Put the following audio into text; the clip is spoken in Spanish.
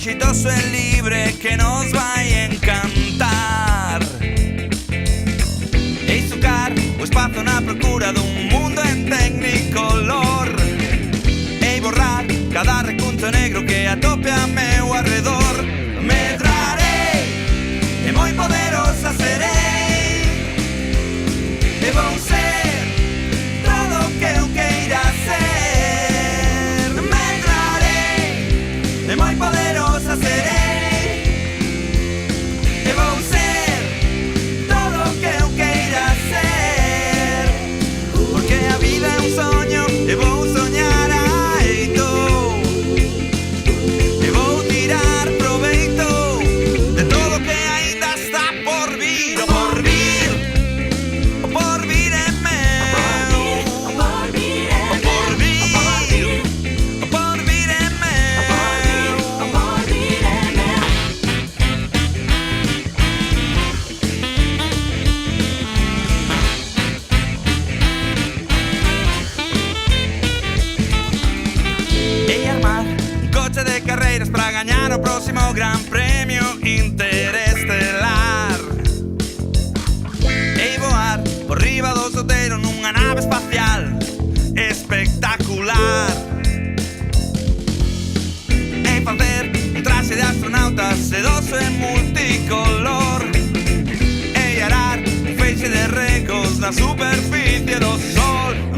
exitoso e libre que nos vai encantar. E sucar o espazo na procura dun mundo en tecnicolor, e borrar cada recuncho negro que atope a meu arredor. Medrarei e moi poderosa serei, e vou ser todo o que eu queira ser. Medrarei e moi poderosa serei, e vou ser todo o que eu queira ser. Porque a vida é un soño e vou soñar aito, e vou tirar proveito de todo o que ainda está por vir. O porvir, o porvir é meu. O porvir é meu. O porvir é meu. O porvir é meu. E armar un coche de carreiras para gañar o próximo Gran Premio Interestelar, e voar por riba do solteiro nunha nave espacial espectacular, e facer un traxe de astronauta sedoso e multicolor, e arar un feixe de regos na superficie do sol.